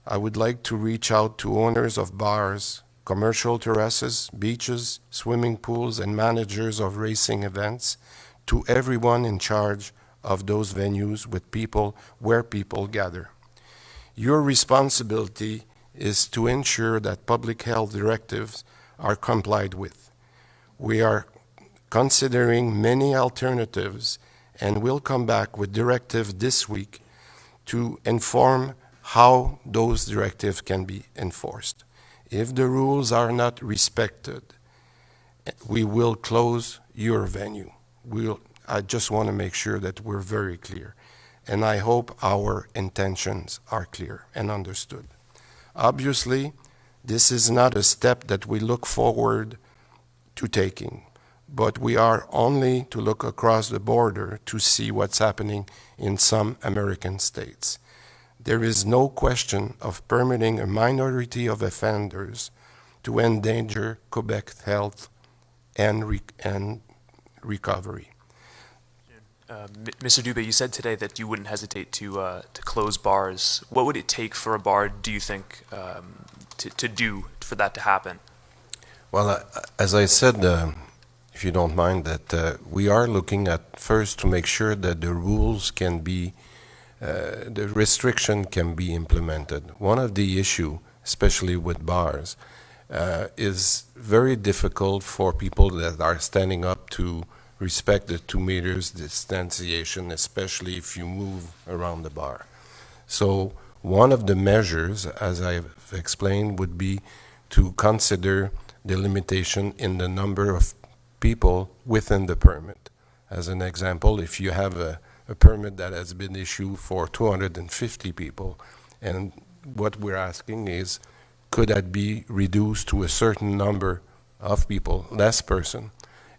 I would like to reach out to owners of bars, commercial terraces, beaches, swimming pools, and managers of racing events, to everyone in charge of those venues with people where people gather. Your responsibility is to ensure that public health directives are complied with. We are considering many alternatives and will come back with directives this week to inform how those directives can be enforced. If the rules are not respected, we will close your venue. I just want to make sure that we're very clear, and I hope our intentions are clear and understood. Obviously, this is not a step that we look forward to taking, but we are only to look across the border to see what's happening in some American states. There is no question of permitting a minority of offenders to endanger Quebec health and recovery. Mr. Dubé, you said today that you wouldn't hesitate to close bars. What would it take for a bar, do you think, to do for that to happen? Well, as I said, if you don't mind, that we are looking at first to make sure that the rules can be, the restriction can be implemented. One of the issue, especially with bars, is very difficult for people that are standing up to respect the 2 meters distanciation, especially if you move around the bar. So one of the measures, as I've explained, would be to consider the limitation in the number of people within the permit. As an example, if you have a permit that has been issued for 250 people, and what we're asking is, could that be reduced to a certain number of people, less person?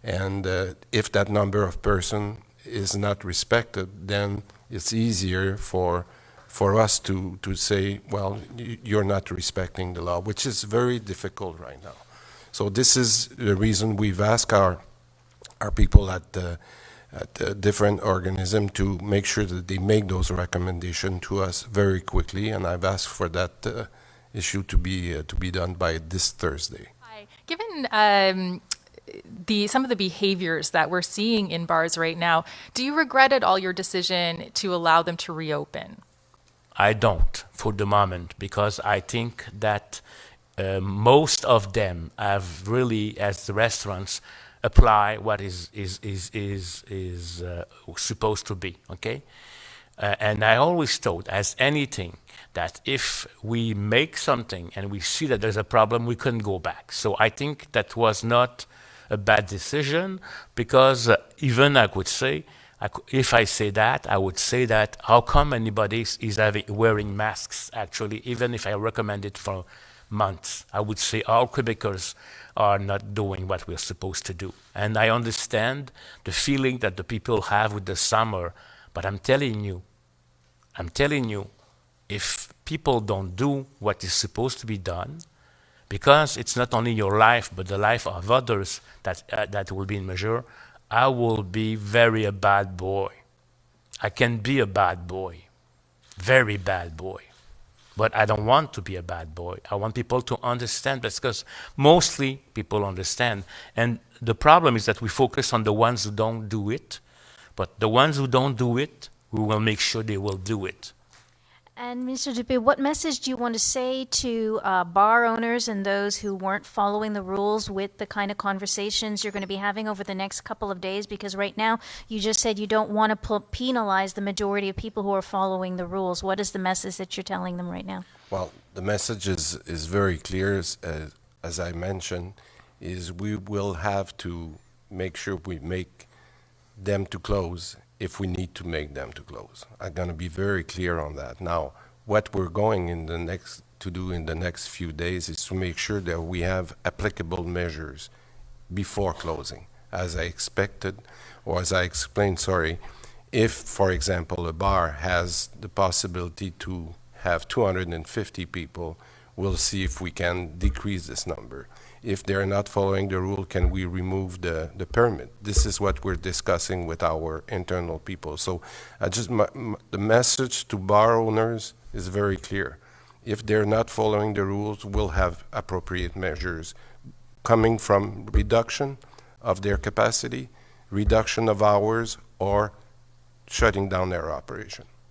And if that number of person is not respected, then it's easier for us to say, well, you're not respecting the law, which is very difficult right now. So this is the reason we've asked our people at different organisms to make sure that they make those recommendations to us very quickly, and I've asked for that issue to be done by this Thursday. Hi. Given some of the behaviors that we're seeing in bars right now, do you regret at all your decision to allow them to reopen? I don't for the moment, because I think that most of them have really, as the restaurants, apply what is supposed to be. Okay, and I always thought, as anything, that if we make something and we see that there's a problem, we couldn't go back. So I think that was not a bad decision, because even I could say, if I say that, I would say that how come anybody is wearing masks, actually, even if I recommend it for months. I would say all Quebecers are not doing what we're supposed to do. And I understand the feeling that the people have with the summer, but I'm telling you, if people don't do what is supposed to be done, because it's not only your life, but the life of others that will be in measure, I will be very a bad boy. I can be a bad boy, very bad boy. But I don't want to be a bad boy. I want people to understand this, because mostly people understand. And the problem is that we focus on the ones who don't do it, but the ones who don't do it, we will make sure they will do it. And Mr. Dupé, what message do you want to say to bar owners and those who weren't following the rules with the kind of conversations you're going to be having over the next couple of days? Because right now, you just said you don't want to penalize the majority of people who are following the rules. What is the message that you're telling them right now? Well, the message is very clear, as I mentioned, is we will have to make sure we make them to close if we need to make them to close. I'm going to be very clear on that. Now, what we're going to do in the next few days is to make sure that we have applicable measures before closing. As I expected, or as I explained, if, for example, a bar has the possibility to have 250 people, we'll see if we can decrease this number. If they're not following the rule, can we remove the permit? This is what we're discussing with our internal people. So the message to bar owners is very clear. if they're not following the rules, we'll have appropriate measures coming from reduction of their capacity, reduction of hours, or shutting down their operation.